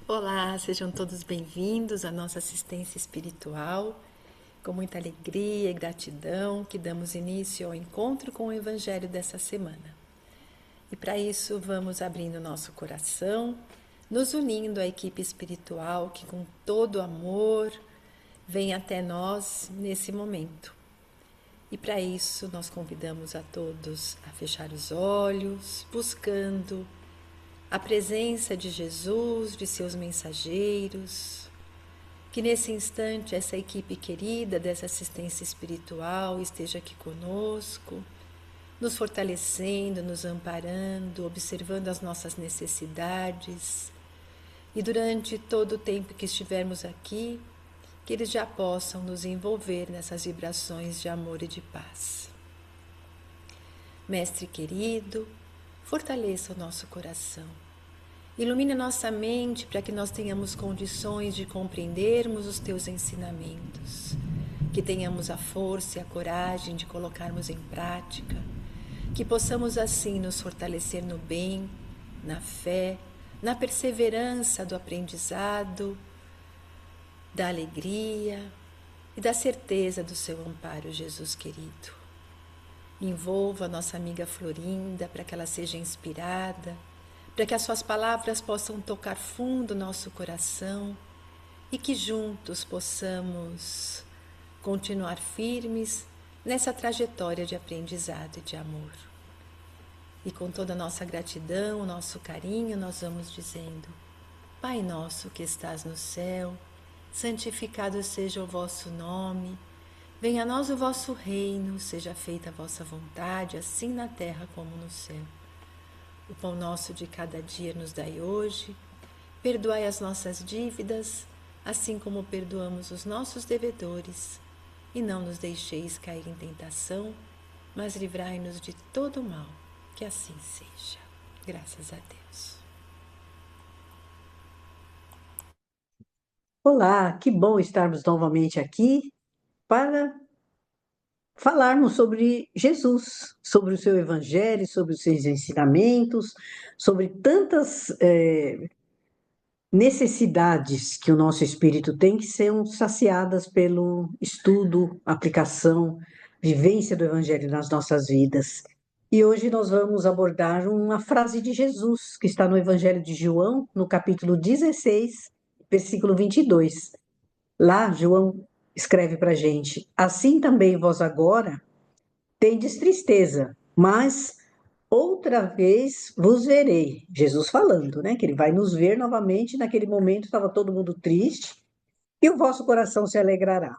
Olá, sejam todos bem-vindos à nossa assistência espiritual. Com muita alegria e gratidão que damos início ao encontro com o Evangelho dessa semana. E para isso vamos abrindo nosso coração, nos unindo à equipe espiritual que com todo amor vem até nós nesse momento. E para isso nós convidamos a todos a fechar os olhos, buscando a presença de Jesus, de seus mensageiros, que nesse instante essa equipe querida dessa assistência espiritual esteja aqui conosco, nos fortalecendo, nos amparando, observando as nossas necessidades. E durante todo o tempo que estivermos aqui, que eles já possam nos envolver nessas vibrações de amor e de paz. Mestre querido, fortaleça o nosso coração. Ilumine nossa mente para que nós tenhamos condições de compreendermos os teus ensinamentos, que tenhamos a força e a coragem de colocarmos em prática, que possamos assim nos fortalecer no bem, na fé, na perseverança do aprendizado, da alegria e da certeza do seu amparo, Jesus querido. Envolva a nossa amiga Florinda para que ela seja inspirada, para que as suas palavras possam tocar fundo nosso coração e que juntos possamos continuar firmes nessa trajetória de aprendizado e de amor. E com toda a nossa gratidão, o nosso carinho, nós vamos dizendo: Pai nosso que estás no céu, santificado seja o vosso nome, venha a nós o vosso reino, seja feita a vossa vontade, assim na terra como no céu. O pão nosso de cada dia nos dai hoje, perdoai as nossas dívidas, assim como perdoamos os nossos devedores, e não nos deixeis cair em tentação, mas livrai-nos de todo o mal, que assim seja. Graças a Deus. Olá, que bom estarmos novamente aqui para falarmos sobre Jesus, sobre o seu evangelho, sobre os seus ensinamentos, sobre tantas necessidades que o nosso espírito tem que serem saciadas pelo estudo, aplicação, vivência do evangelho nas nossas vidas. E hoje nós vamos abordar uma frase de Jesus que está no Evangelho de João, no capítulo 16, versículo 22. Lá, João escreve para a gente: assim também vós agora tendes tristeza, mas outra vez vos verei. Jesus falando, né? Que ele vai nos ver novamente. Naquele momento estava todo mundo triste, e o vosso coração se alegrará,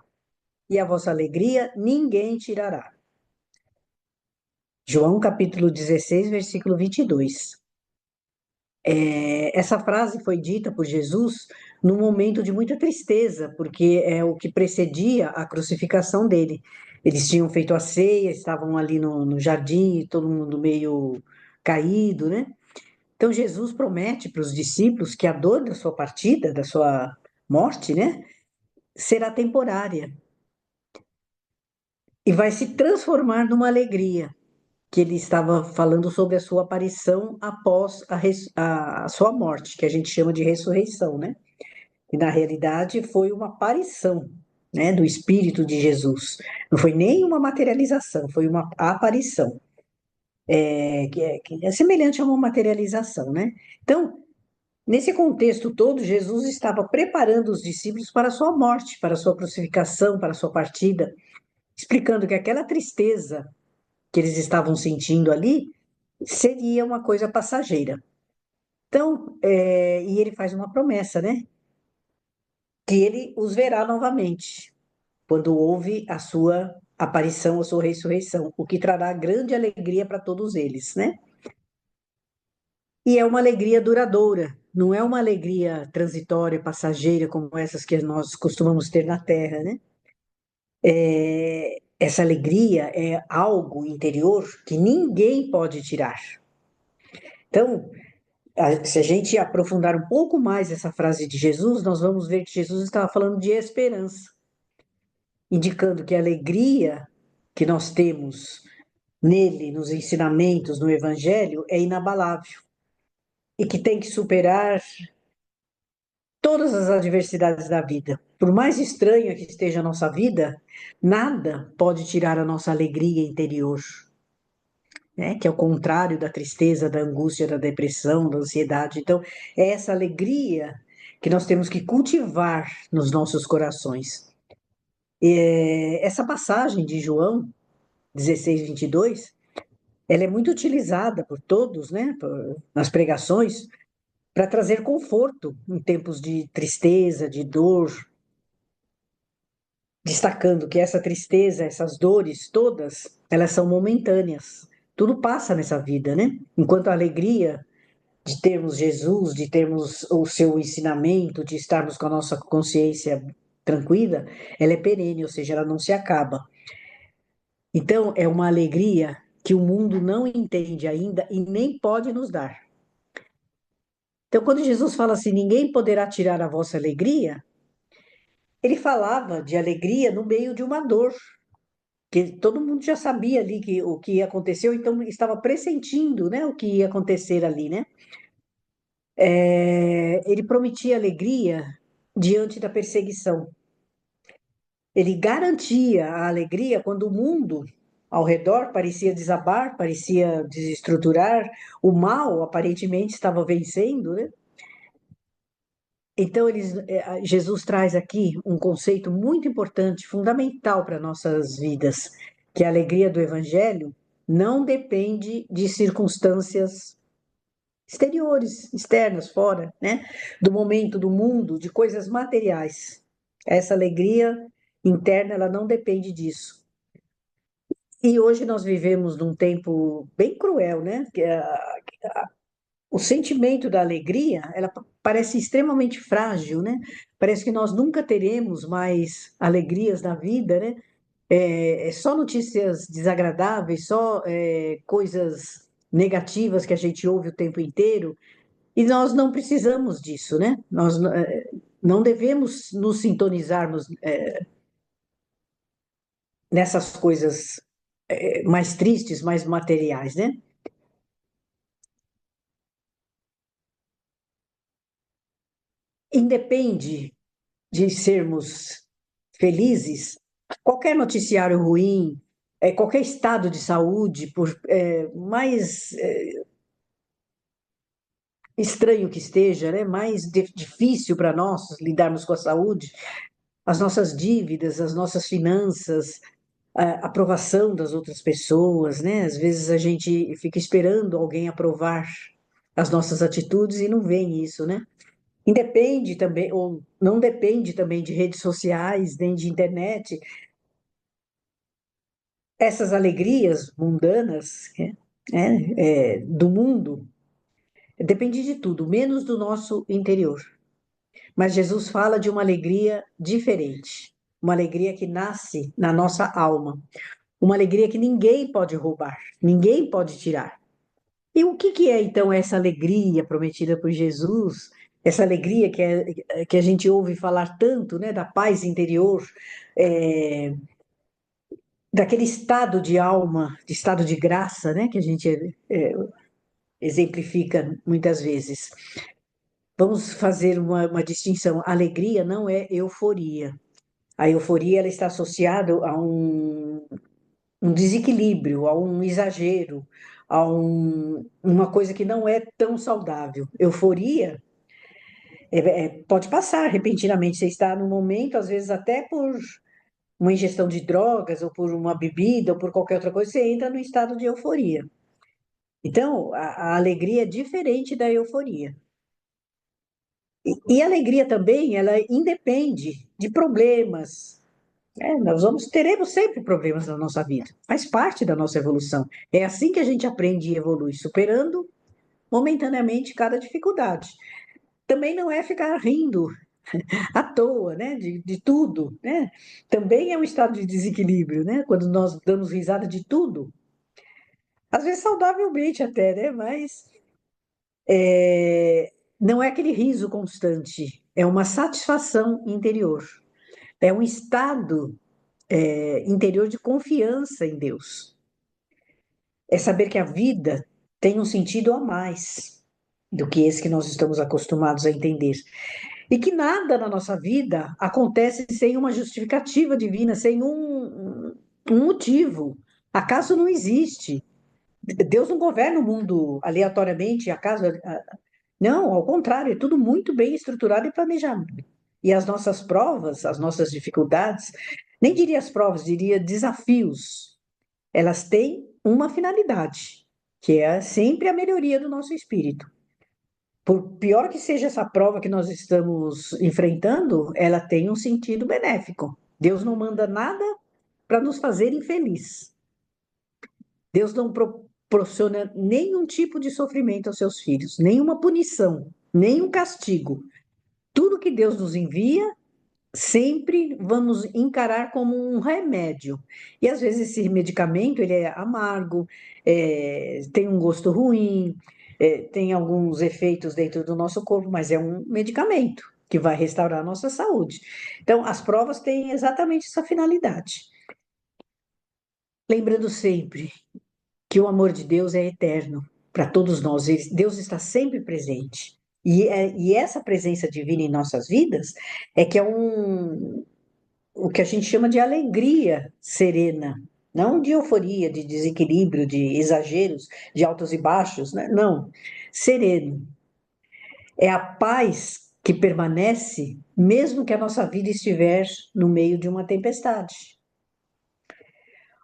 e a vossa alegria ninguém tirará. João capítulo 16, versículo 22. Essa frase foi dita por Jesus num momento de muita tristeza, porque é o que precedia a crucificação dele. Eles tinham feito a ceia, estavam ali no jardim, todo mundo meio caído, né? Então Jesus promete para os discípulos que a dor da sua partida, da sua morte, né, será temporária e vai se transformar numa alegria, que ele estava falando sobre a sua aparição após a sua morte, que a gente chama de ressurreição, né? E na realidade foi uma aparição, né, do Espírito de Jesus. Não foi nem uma materialização, foi uma aparição, que é semelhante a uma materialização, né? Então, nesse contexto todo, Jesus estava preparando os discípulos para a sua morte, para a sua crucificação, para a sua partida, explicando que aquela tristeza que eles estavam sentindo ali seria uma coisa passageira. Então, e ele faz uma promessa, né? Que ele os verá novamente, quando houve a sua aparição, a sua ressurreição, o que trará grande alegria para todos eles, né? E é uma alegria duradoura, não é uma alegria transitória, passageira, como essas que nós costumamos ter na Terra, né? Essa alegria é algo interior que ninguém pode tirar. Então, se a gente aprofundar um pouco mais essa frase de Jesus, nós vamos ver que Jesus estava falando de esperança, indicando que a alegria que nós temos nele, nos ensinamentos, no Evangelho, é inabalável e que tem que superar todas as adversidades da vida. Por mais estranha que esteja a nossa vida, nada pode tirar a nossa alegria interior, né? Que é o contrário da tristeza, da angústia, da depressão, da ansiedade. Então, é essa alegria que nós temos que cultivar nos nossos corações. Essa passagem de João 16:22, ela é muito utilizada por todos, né, nas pregações, para trazer conforto em tempos de tristeza, de dor, destacando que essa tristeza, essas dores todas, elas são momentâneas. Tudo passa nessa vida, né? Enquanto a alegria de termos Jesus, de termos o seu ensinamento, de estarmos com a nossa consciência tranquila, ela é perene, ou seja, ela não se acaba. Então, é uma alegria que o mundo não entende ainda e nem pode nos dar. Então, quando Jesus fala assim, ninguém poderá tirar a vossa alegria, ele falava de alegria no meio de uma dor, que todo mundo já sabia ali que o que aconteceu, então estava pressentindo, né, o que ia acontecer ali, né? Ele prometia alegria diante da perseguição. Ele garantia a alegria quando o mundo ao redor parecia desabar, parecia desestruturar, o mal aparentemente estava vencendo, né? Então, Jesus traz aqui um conceito muito importante, fundamental para nossas vidas, que a alegria do Evangelho não depende de circunstâncias exteriores, externas, fora, né? Do momento, do mundo, de coisas materiais. Essa alegria interna, ela não depende disso. E hoje nós vivemos num tempo bem cruel, né? O sentimento da alegria, ela parece extremamente frágil, né? Parece que nós nunca teremos mais alegrias na vida, né? É só notícias desagradáveis, só coisas negativas que a gente ouve o tempo inteiro, e nós não precisamos disso, né? Nós não devemos nos sintonizarmos nessas coisas mais tristes, mais materiais, né? Independe de sermos felizes, qualquer noticiário ruim, qualquer estado de saúde, por mais estranho que esteja, né, mais difícil para nós lidarmos com a saúde, as nossas dívidas, as nossas finanças, a aprovação das outras pessoas, né? Às vezes a gente fica esperando alguém aprovar as nossas atitudes e não vem isso, né? Independe também, ou não depende também de redes sociais, nem de internet. Essas alegrias mundanas, do mundo, depende de tudo, menos do nosso interior. Mas Jesus fala de uma alegria diferente, uma alegria que nasce na nossa alma, uma alegria que ninguém pode roubar, ninguém pode tirar. E o que que é então essa alegria prometida por Jesus? Essa alegria que a gente ouve falar tanto, né, da paz interior, é, daquele estado de alma, de estado de graça, né, que a gente exemplifica muitas vezes. Vamos fazer uma distinção. Alegria não é euforia. A euforia ela está associada a um desequilíbrio, a um exagero, uma coisa que não é tão saudável. Euforia pode passar repentinamente. Você está no momento, às vezes até por uma ingestão de drogas, ou por uma bebida, ou por qualquer outra coisa, você entra no estado de euforia. Então, a alegria é diferente da euforia. E a alegria também, ela independe de problemas. Teremos sempre problemas na nossa vida. Faz parte da nossa evolução. É assim que a gente aprende e evolui, superando momentaneamente cada dificuldade. Também não é ficar rindo à toa, né, de tudo, né? Também é um estado de desequilíbrio, né? Quando nós damos risada de tudo, às vezes saudavelmente até, né? Mas não é aquele riso constante, é uma satisfação interior, é um estado interior de confiança em Deus. É saber que a vida tem um sentido a mais do que esse que nós estamos acostumados a entender. E que nada na nossa vida acontece sem uma justificativa divina, sem um motivo. Acaso não existe. Deus não governa o mundo aleatoriamente, acaso. Não, ao contrário, é tudo muito bem estruturado e planejado. E as nossas provas, as nossas dificuldades, nem diria as provas, diria desafios, elas têm uma finalidade, que é sempre a melhoria do nosso espírito. Por pior que seja essa prova que nós estamos enfrentando, ela tem um sentido benéfico. Deus não manda nada para nos fazer infeliz. Deus não proporciona nenhum tipo de sofrimento aos seus filhos, nenhuma punição, nenhum castigo. Tudo que Deus nos envia, sempre vamos encarar como um remédio. E às vezes esse medicamento ele é amargo, tem um gosto ruim, tem alguns efeitos dentro do nosso corpo, mas é um medicamento que vai restaurar a nossa saúde. Então, as provas têm exatamente essa finalidade. Lembrando sempre que o amor de Deus é eterno para todos nós. Deus está sempre presente. E essa presença divina em nossas vidas é que é o que a gente chama de alegria serena, não de euforia, de desequilíbrio, de exageros, de altos e baixos, né? Não, sereno. É a paz que permanece mesmo que a nossa vida estiver no meio de uma tempestade.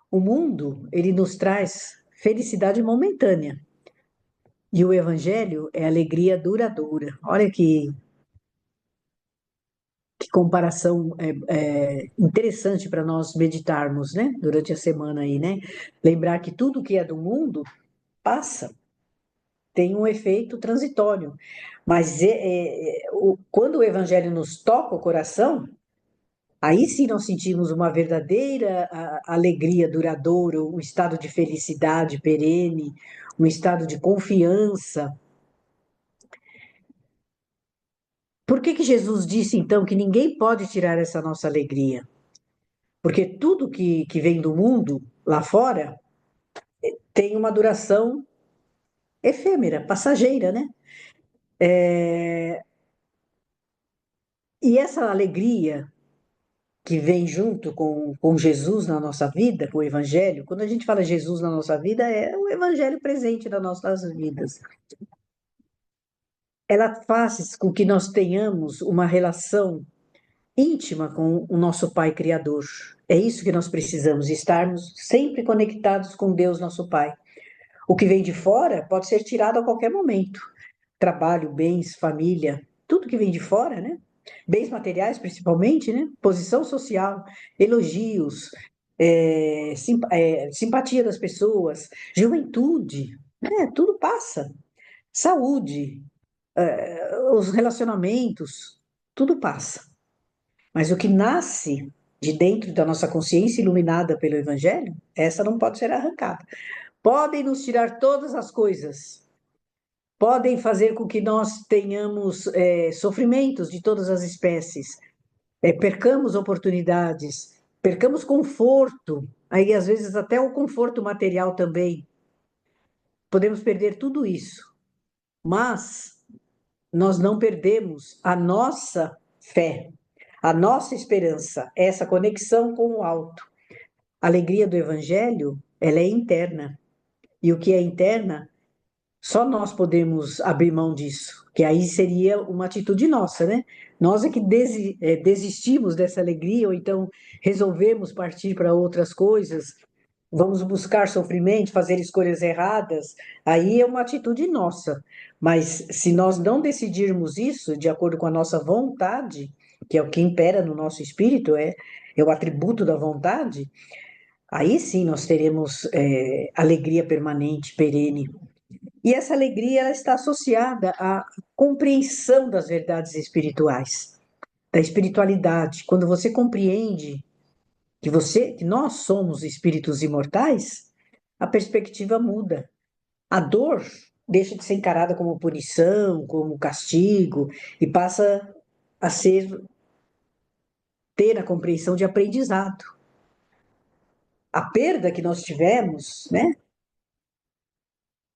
O mundo, ele nos traz felicidade momentânea, e o evangelho é alegria duradoura. Olha que comparação interessante para nós meditarmos, né? Durante a semana aí, né? Lembrar que tudo que é do mundo passa, tem um efeito transitório. Mas quando o evangelho nos toca o coração, aí sim nós sentimos uma verdadeira alegria duradoura, um estado de felicidade perene, um estado de confiança. Por que que Jesus disse então que ninguém pode tirar essa nossa alegria? Porque tudo que vem do mundo lá fora tem uma duração efêmera, passageira, né? E essa alegria que vem junto com Jesus na nossa vida, com o Evangelho, quando a gente fala Jesus na nossa vida, é o Evangelho presente nas nossas vidas. Ela faz com que nós tenhamos uma relação íntima com o nosso Pai Criador. É isso que nós precisamos, estarmos sempre conectados com Deus, nosso Pai. O que vem de fora pode ser tirado a qualquer momento. Trabalho, bens, família, tudo que vem de fora, né? Bens materiais, principalmente, né? Posição social, elogios, simpatia das pessoas, juventude, né? Tudo passa. Saúde, os relacionamentos, tudo passa. Mas o que nasce de dentro da nossa consciência iluminada pelo Evangelho, essa não pode ser arrancada. Podem nos tirar todas as coisas, podem fazer com que nós tenhamos sofrimentos de todas as espécies, percamos oportunidades, percamos conforto, aí às vezes até o conforto material também. Podemos perder tudo isso, mas nós não perdemos a nossa fé, a nossa esperança, essa conexão com o alto. A alegria do evangelho, ela é interna. E o que é interna, só nós podemos abrir mão disso, que aí seria uma atitude nossa, né? Nós é que desistimos dessa alegria, ou então resolvemos partir para outras coisas, vamos buscar sofrimento, fazer escolhas erradas, aí é uma atitude nossa. Mas se nós não decidirmos isso de acordo com a nossa vontade, que é o que impera no nosso espírito, é o atributo da vontade, aí sim nós teremos alegria permanente, perene. E essa alegria ela está associada à compreensão das verdades espirituais, da espiritualidade. Quando você compreende que nós somos espíritos imortais, a perspectiva muda. A dor deixa de ser encarada como punição, como castigo, e passa a ter a compreensão de aprendizado. A perda que nós tivemos, né,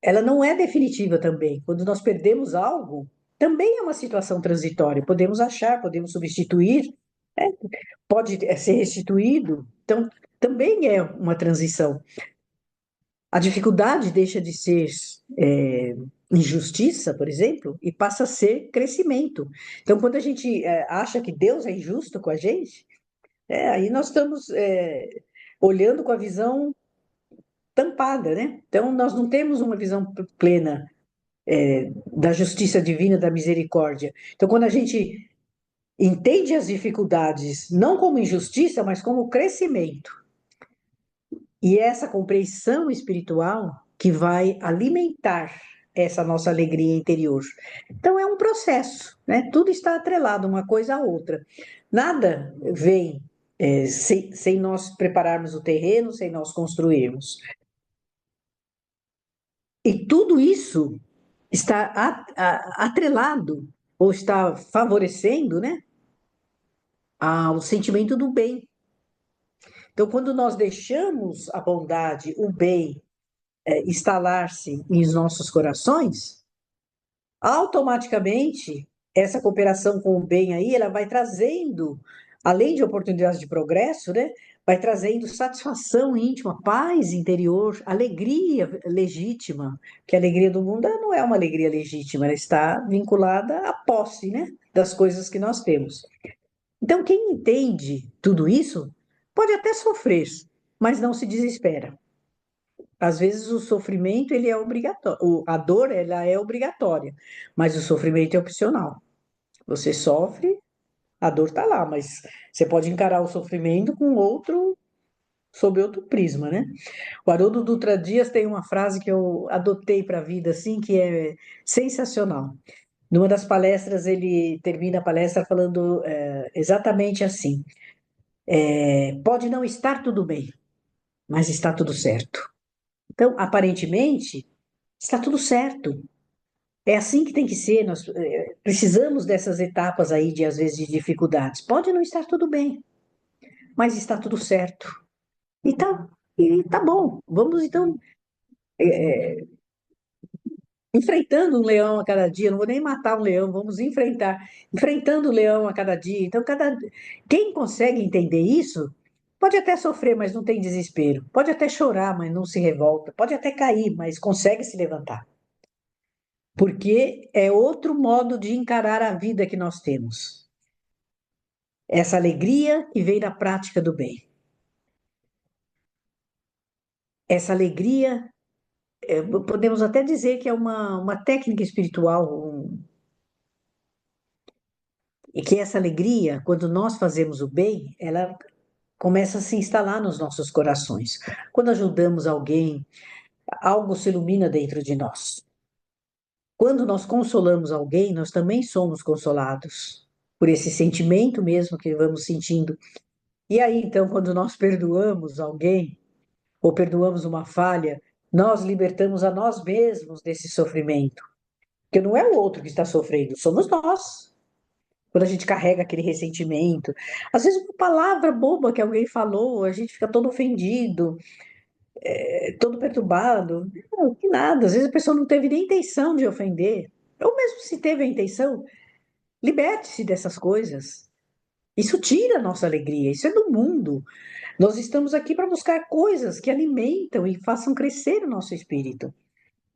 ela não é definitiva também. Quando nós perdemos algo, também é uma situação transitória. Podemos achar, podemos substituir, né? Pode ser restituído. Então, também é uma transição. A dificuldade deixa de ser injustiça, por exemplo, e passa a ser crescimento. Então, quando a gente acha que Deus é injusto com a gente, aí nós estamos olhando com a visão tampada, né? Então, nós não temos uma visão plena da justiça divina, da misericórdia. Então, quando a gente entende as dificuldades não como injustiça, mas como crescimento, e essa compreensão espiritual que vai alimentar essa nossa alegria interior. Então, é um processo, né? Tudo está atrelado uma coisa à outra. Nada vem sem nós prepararmos o terreno, sem nós construirmos. E tudo isso está atrelado ou está favorecendo, né, ao sentimento do bem. Então, quando nós deixamos a bondade, o bem, instalar-se em nossos corações, automaticamente essa cooperação com o bem aí, ela vai trazendo, além de oportunidades de progresso, né, vai trazendo satisfação íntima, paz interior, alegria legítima, que a alegria do mundo ela não é uma alegria legítima, ela está vinculada à posse, né, das coisas que nós temos. Então, quem entende tudo isso pode até sofrer, mas não se desespera. Às vezes o sofrimento ele é obrigatório, a dor ela é obrigatória, mas o sofrimento é opcional. Você sofre, a dor está lá, mas você pode encarar o sofrimento com outro, sob outro prisma, né? O Haroldo Dutra Dias tem uma frase que eu adotei para a vida assim, que é sensacional. Numa das palestras ele termina a palestra falando exatamente assim: pode não estar tudo bem, mas está tudo certo. Então, aparentemente, está tudo certo. É assim que tem que ser. Nós precisamos dessas etapas aí de, às vezes, de dificuldades. Pode não estar tudo bem, mas está tudo certo. E tá bom. Vamos, então, enfrentando um leão a cada dia. Não vou nem matar um leão, vamos enfrentando o leão a cada dia. Então, quem consegue entender isso, pode até sofrer, mas não tem desespero. Pode até chorar, mas não se revolta. Pode até cair, mas consegue se levantar. Porque é outro modo de encarar a vida que nós temos. Essa alegria que vem da prática do bem. Essa alegria, podemos até dizer que é uma técnica espiritual, e que essa alegria, quando nós fazemos o bem, ela começa a se instalar nos nossos corações. Quando ajudamos alguém, algo se ilumina dentro de nós. Quando nós consolamos alguém, nós também somos consolados por esse sentimento mesmo que vamos sentindo. E aí, então, quando nós perdoamos alguém, ou perdoamos uma falha, nós libertamos a nós mesmos desse sofrimento. Porque não é o outro que está sofrendo, somos nós. Quando a gente carrega aquele ressentimento, às vezes uma palavra boba que alguém falou, a gente fica todo ofendido, todo perturbado. Não, que nada, às vezes a pessoa não teve nem intenção de ofender. Ou mesmo se teve a intenção, liberte-se dessas coisas. Isso tira a nossa alegria, isso é do mundo. Nós estamos aqui para buscar coisas que alimentam e façam crescer o nosso espírito.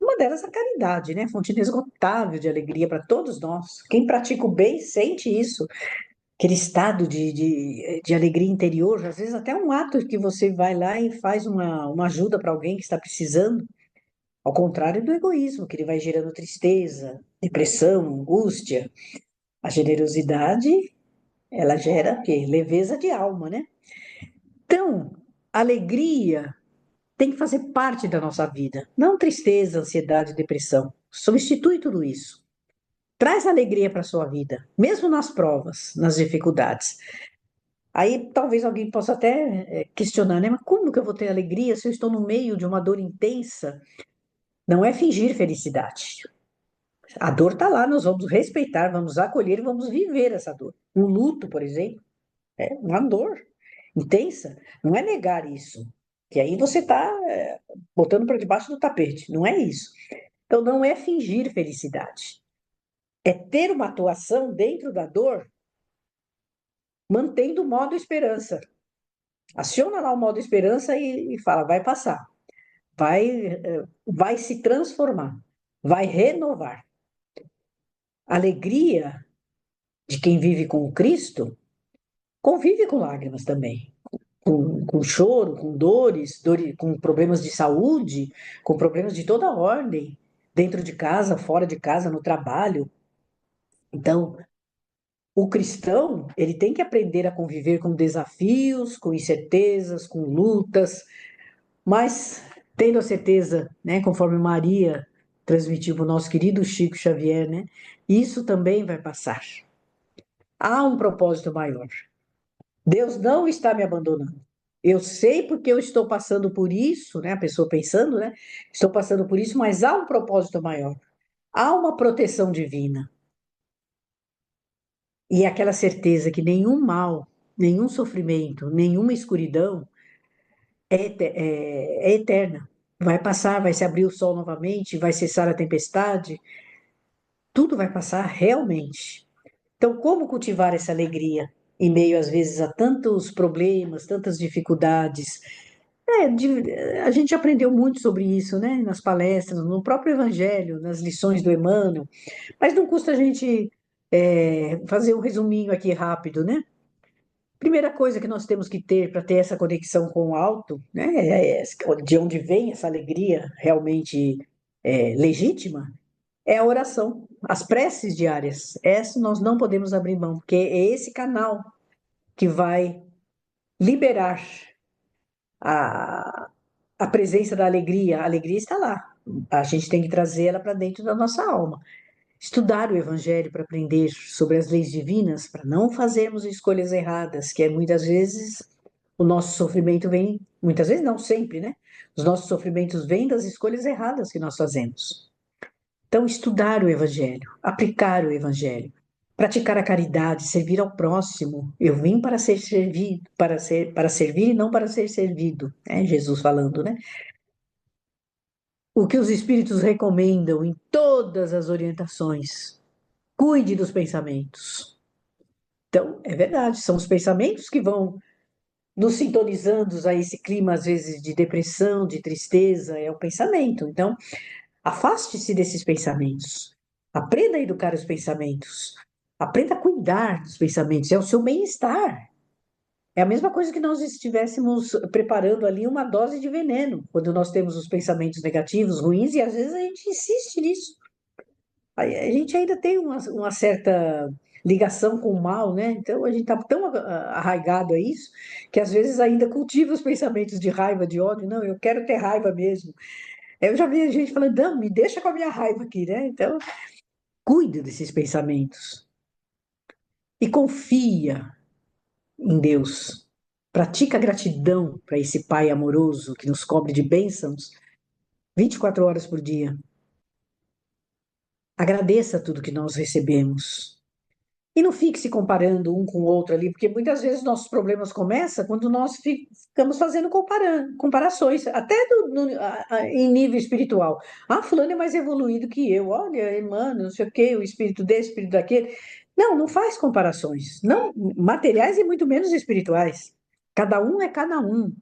Uma delas é a caridade, né? Fonte inesgotável de alegria para todos nós. Quem pratica o bem sente isso, aquele estado de alegria interior. Às vezes, até um ato que você vai lá e faz uma ajuda para alguém que está precisando, ao contrário do egoísmo, que ele vai gerando tristeza, depressão, angústia. A generosidade, ela gera o quê? Leveza de alma, né? Então, alegria tem que fazer parte da nossa vida. Não tristeza, ansiedade, depressão. Substitui tudo isso. Traz alegria para a sua vida, mesmo nas provas, nas dificuldades. Aí talvez alguém possa até questionar, né? Mas como que eu vou ter alegria se eu estou no meio de uma dor intensa? Não é fingir felicidade. A dor está lá, nós vamos respeitar, vamos acolher e vamos viver essa dor. Um luto, por exemplo, é uma dor intensa. Não é negar isso. Que aí você está botando para debaixo do tapete. Não é isso. Então, não é fingir felicidade. É ter uma atuação dentro da dor, mantendo o modo esperança. Aciona lá o modo esperança e fala, vai passar, vai se transformar, vai renovar. A alegria de quem vive com o Cristo convive com lágrimas também, com choro, com dores, com problemas de saúde, com problemas de toda ordem, dentro de casa, fora de casa, no trabalho. Então, o cristão, ele tem que aprender a conviver com desafios, com incertezas, com lutas, mas tendo a certeza, né, conforme Maria transmitiu para o nosso querido Chico Xavier, né, isso também vai passar. Há um propósito maior. Deus não está me abandonando. Eu sei porque eu estou passando por isso, né? A pessoa pensando, né? Estou passando por isso, mas há um propósito maior. Há uma proteção divina. E aquela certeza que nenhum mal, nenhum sofrimento, nenhuma escuridão é eterna. Vai passar, vai se abrir o sol novamente, vai cessar a tempestade, tudo vai passar realmente. Então, como cultivar essa alegria em meio, às vezes, a tantos problemas, tantas dificuldades? A gente aprendeu muito sobre isso, né? Nas palestras, no próprio Evangelho, nas lições do Emmanuel, mas não custa a gente fazer um resuminho aqui rápido, né? Primeira coisa que nós temos que ter para ter essa conexão com o alto, né? De onde vem essa alegria realmente legítima, é a oração, as preces diárias. Essa nós não podemos abrir mão, porque é esse canal que vai liberar a, a presença da alegria. A alegria está lá. A gente tem que trazer ela para dentro da nossa alma. Estudar o Evangelho para aprender sobre as leis divinas, para não fazermos escolhas erradas, que é muitas vezes o nosso sofrimento vem, muitas vezes não, sempre, né? Os nossos sofrimentos vêm das escolhas erradas que nós fazemos. Então, estudar o Evangelho, aplicar o Evangelho, praticar a caridade, servir ao próximo. Eu vim para ser servido, para servir e não para ser servido, é Jesus falando, né? O que os Espíritos recomendam em todas as orientações. Cuide dos pensamentos. Então, é verdade, são os pensamentos que vão nos sintonizando a esse clima, às vezes, de depressão, de tristeza, é o pensamento. Então, afaste-se desses pensamentos. Aprenda a educar os pensamentos. Aprenda a cuidar dos pensamentos. É o seu bem-estar. É a mesma coisa que nós estivéssemos preparando ali uma dose de veneno, quando nós temos os pensamentos negativos, ruins, e às vezes a gente insiste nisso. A gente ainda tem uma certa ligação com o mal, né? Então a gente está tão arraigado a isso que às vezes ainda cultiva os pensamentos de raiva, de ódio. Não, eu quero ter raiva mesmo. Eu já vi gente falando, não, me deixa com a minha raiva aqui, né? Então, cuide desses pensamentos e confia em Deus. Pratica a gratidão para esse Pai amoroso que nos cobre de bênçãos 24 horas por dia. Agradeça tudo que nós recebemos. E não fique se comparando um com o outro ali, porque muitas vezes nossos problemas começam quando nós ficamos fazendo comparações, até em nível espiritual. Ah, fulano é mais evoluído que eu, olha, irmã, não sei o quê, o espírito desse, o espírito daquele. Não, não faz comparações, não materiais e muito menos espirituais. Cada um é cada um.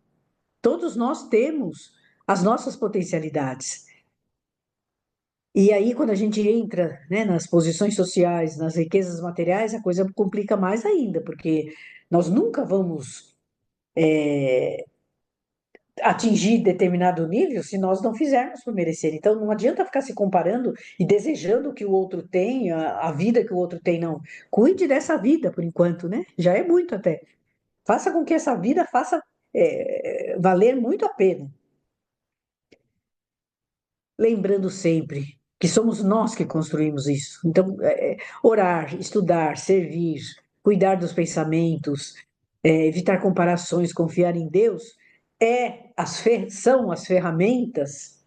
Todos nós temos as nossas potencialidades. E aí, quando a gente entra, né, nas posições sociais, nas riquezas materiais, a coisa complica mais ainda, porque nós nunca vamos atingir determinado nível se nós não fizermos por merecer. Então, não adianta ficar se comparando e desejando que o outro tenha, a vida que o outro tem, não. Cuide dessa vida, por enquanto, né? Já é muito até. Faça com que essa vida faça valer muito a pena. Lembrando sempre que somos nós que construímos isso. Então, orar, estudar, servir, cuidar dos pensamentos, evitar comparações, confiar em Deus, são as ferramentas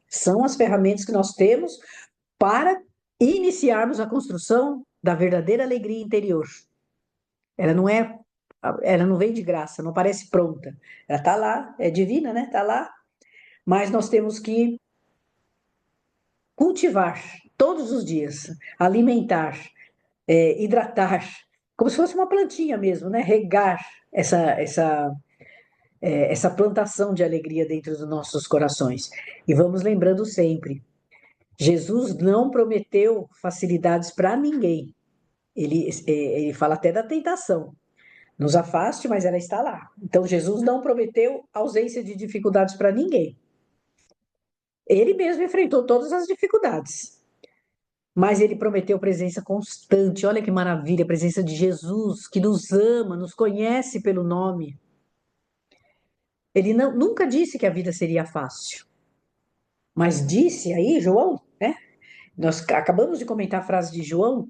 que nós temos para iniciarmos a construção da verdadeira alegria interior. Ela não é, ela não vem de graça, não parece pronta. Ela está lá, é divina, né? Está lá, mas nós temos que cultivar todos os dias, alimentar, hidratar, como se fosse uma plantinha mesmo, né? Regar essa plantação de alegria dentro dos nossos corações. E vamos lembrando sempre, Jesus não prometeu facilidades para ninguém. Ele fala até da tentação. Nos afaste, mas ela está lá. Então, Jesus não prometeu ausência de dificuldades para ninguém. Ele mesmo enfrentou todas as dificuldades. Mas ele prometeu presença constante. Olha que maravilha, a presença de Jesus, que nos ama, nos conhece pelo nome. Ele nunca disse que a vida seria fácil. Mas disse aí, João, né? Nós acabamos de comentar a frase de João.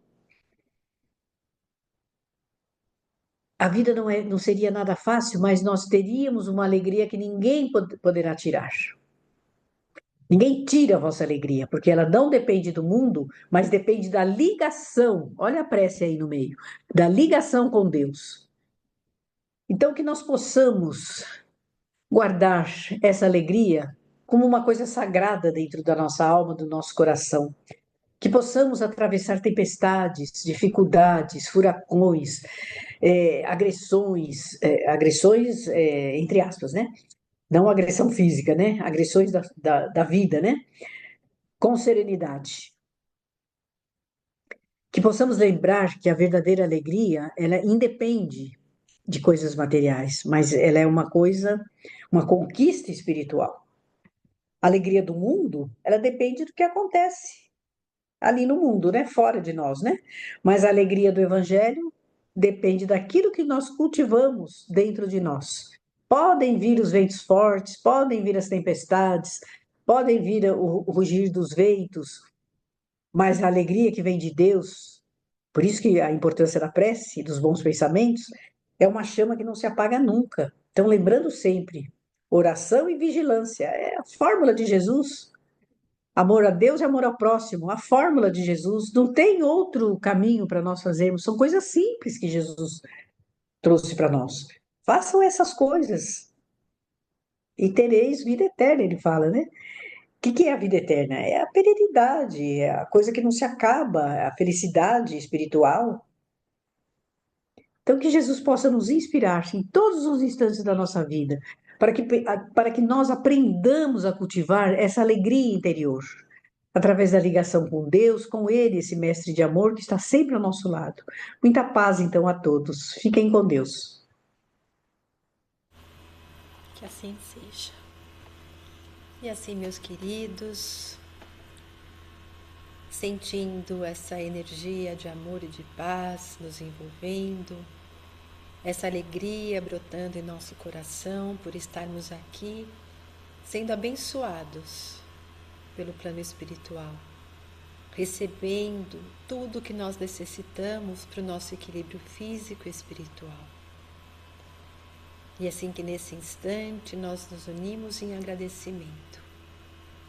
A vida não seria nada fácil, mas nós teríamos uma alegria que ninguém poderá tirar. Ninguém tira a vossa alegria, porque ela não depende do mundo, mas depende da ligação. Olha a prece aí no meio, da ligação com Deus. Então, que nós possamos guardar essa alegria como uma coisa sagrada dentro da nossa alma, do nosso coração. Que possamos atravessar tempestades, dificuldades, furacões, agressões, entre aspas, né? Não agressão física, né? Agressões da vida, né? Com serenidade. Que possamos lembrar que a verdadeira alegria, ela independe de coisas materiais, mas ela é uma conquista espiritual. A alegria do mundo, ela depende do que acontece ali no mundo, né? Fora de nós, né? Mas a alegria do evangelho depende daquilo que nós cultivamos dentro de nós. Podem vir os ventos fortes, podem vir as tempestades, podem vir o rugir dos ventos, mas a alegria que vem de Deus, por isso que a importância da prece e dos bons pensamentos, é uma chama que não se apaga nunca. Então, lembrando sempre, oração e vigilância é a fórmula de Jesus. Amor a Deus e amor ao próximo, a fórmula de Jesus. Não tem outro caminho para nós fazermos. São coisas simples que Jesus trouxe para nós. Façam essas coisas e tereis vida eterna, ele fala, né? Que é a vida eterna? É a perenidade, é a coisa que não se acaba, é a felicidade espiritual. Então, que Jesus possa nos inspirar em todos os instantes da nossa vida, para que nós aprendamos a cultivar essa alegria interior, através da ligação com Deus, com Ele, esse mestre de amor que está sempre ao nosso lado. Muita paz, então, a todos. Fiquem com Deus. Que assim seja. E assim, meus queridos, sentindo essa energia de amor e de paz nos envolvendo, essa alegria brotando em nosso coração por estarmos aqui, sendo abençoados pelo plano espiritual, recebendo tudo o que nós necessitamos para o nosso equilíbrio físico e espiritual. E assim que nesse instante nós nos unimos em agradecimento.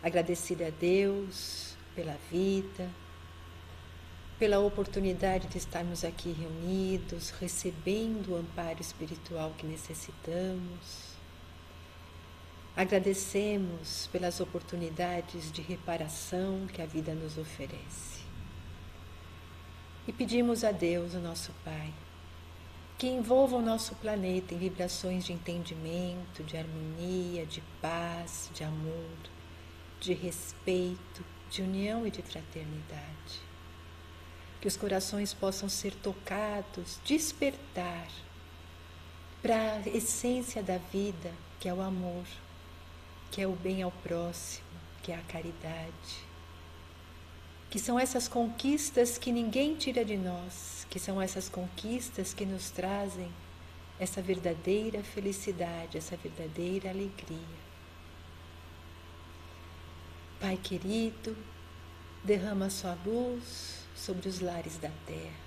Agradecida a Deus pela vida, pela oportunidade de estarmos aqui reunidos, recebendo o amparo espiritual que necessitamos. Agradecemos pelas oportunidades de reparação que a vida nos oferece. E pedimos a Deus, o nosso Pai, que envolva o nosso planeta em vibrações de entendimento, de harmonia, de paz, de amor, de respeito, de união e de fraternidade. Que os corações possam ser tocados, despertar para a essência da vida, que é o amor, que é o bem ao próximo, que é a caridade. Que são essas conquistas que ninguém tira de nós, que são essas conquistas que nos trazem essa verdadeira felicidade, essa verdadeira alegria. Pai querido, derrama a sua luz sobre os lares da terra.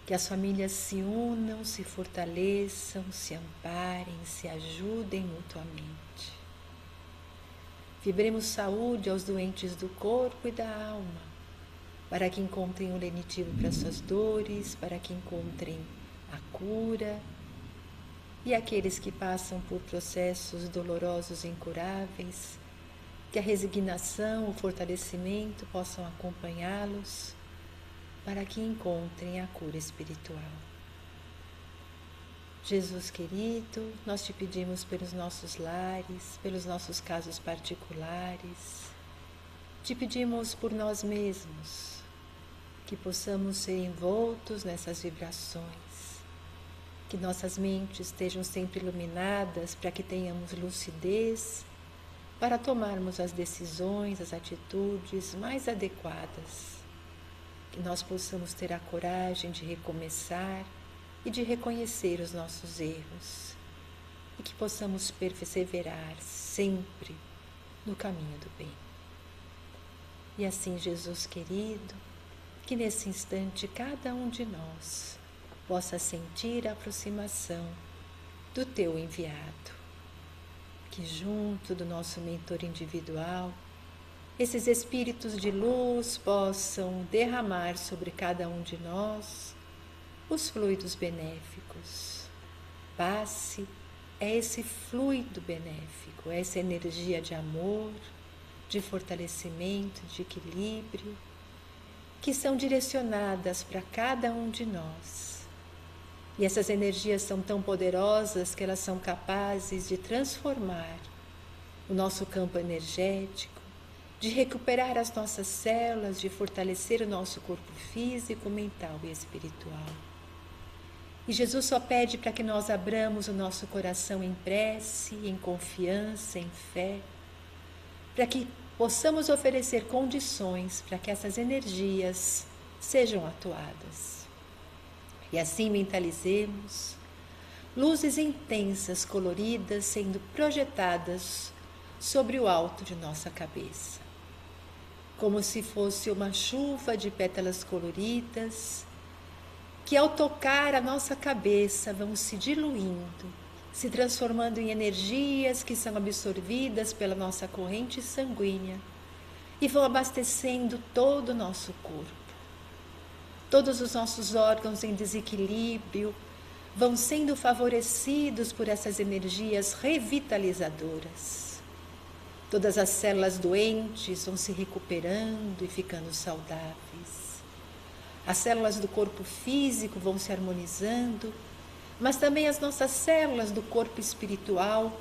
Que as famílias se unam, se fortaleçam, se amparem, se ajudem mutuamente. Vibremos saúde aos doentes do corpo e da alma, para que encontrem o lenitivo para suas dores, para que encontrem a cura. E aqueles que passam por processos dolorosos e incuráveis, que a resignação, o fortalecimento possam acompanhá-los, para que encontrem a cura espiritual. Jesus querido, nós te pedimos pelos nossos lares, pelos nossos casos particulares, te pedimos por nós mesmos, que possamos ser envoltos nessas vibrações, que nossas mentes estejam sempre iluminadas para que tenhamos lucidez para tomarmos as decisões, as atitudes mais adequadas, que nós possamos ter a coragem de recomeçar e de reconhecer os nossos erros e que possamos perseverar sempre no caminho do bem. E assim, Jesus querido, que nesse instante cada um de nós possa sentir a aproximação do teu enviado, que junto do nosso mentor individual, esses espíritos de luz possam derramar sobre cada um de nós os fluidos benéficos. Passe é esse fluido benéfico, é essa energia de amor, de fortalecimento, de equilíbrio, que são direcionadas para cada um de nós. E essas energias são tão poderosas que elas são capazes de transformar o nosso campo energético, de recuperar as nossas células, de fortalecer o nosso corpo físico, mental e espiritual. E Jesus só pede para que nós abramos o nosso coração em prece, em confiança, em fé, para que possamos oferecer condições para que essas energias sejam atuadas. E assim mentalizemos luzes intensas, coloridas, sendo projetadas sobre o alto de nossa cabeça, como se fosse uma chuva de pétalas coloridas, que ao tocar a nossa cabeça vão se diluindo, se transformando em energias que são absorvidas pela nossa corrente sanguínea e vão abastecendo todo o nosso corpo. Todos os nossos órgãos em desequilíbrio vão sendo favorecidos por essas energias revitalizadoras. Todas as células doentes vão se recuperando e ficando saudáveis. As células do corpo físico vão se harmonizando, mas também as nossas células do corpo espiritual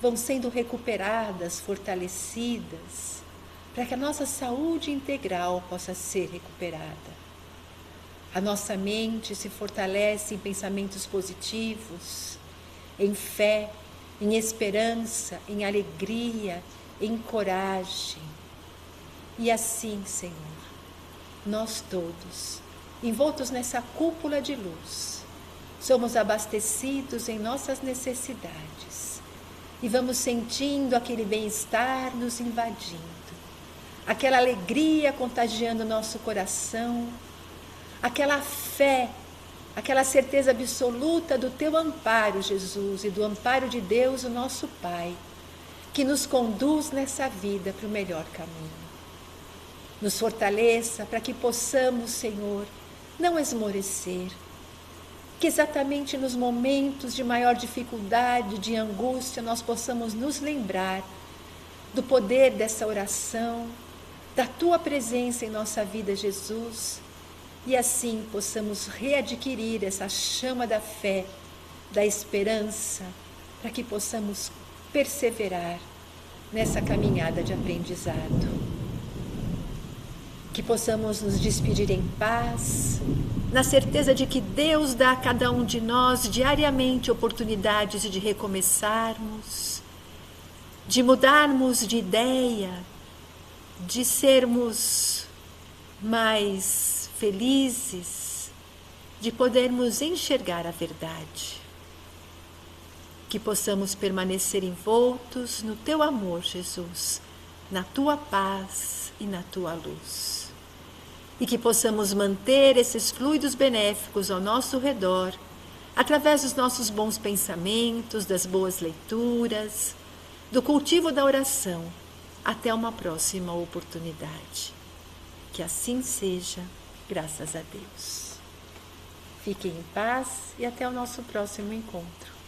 vão sendo recuperadas, fortalecidas, para que a nossa saúde integral possa ser recuperada. A nossa mente se fortalece em pensamentos positivos, em fé, em esperança, em alegria, em coragem. E assim, Senhor, nós todos, envoltos nessa cúpula de luz, somos abastecidos em nossas necessidades e vamos sentindo aquele bem-estar nos invadindo, aquela alegria contagiando nosso coração, aquela fé, aquela certeza absoluta do teu amparo, Jesus, e do amparo de Deus, o nosso Pai, que nos conduz nessa vida para o melhor caminho. Nos fortaleça para que possamos, Senhor, não esmorecer, que exatamente nos momentos de maior dificuldade, de angústia, nós possamos nos lembrar do poder dessa oração, da Tua presença em nossa vida, Jesus, e assim possamos readquirir essa chama da fé, da esperança, para que possamos perseverar nessa caminhada de aprendizado. Que possamos nos despedir em paz, na certeza de que Deus dá a cada um de nós diariamente oportunidades de recomeçarmos, de mudarmos de ideia, de sermos mais felizes, de podermos enxergar a verdade. Que possamos permanecer envoltos no Teu amor, Jesus, na Tua paz e na Tua luz. E que possamos manter esses fluidos benéficos ao nosso redor, através dos nossos bons pensamentos, das boas leituras, do cultivo da oração, até uma próxima oportunidade. Que assim seja, graças a Deus. Fiquem em paz e até o nosso próximo encontro.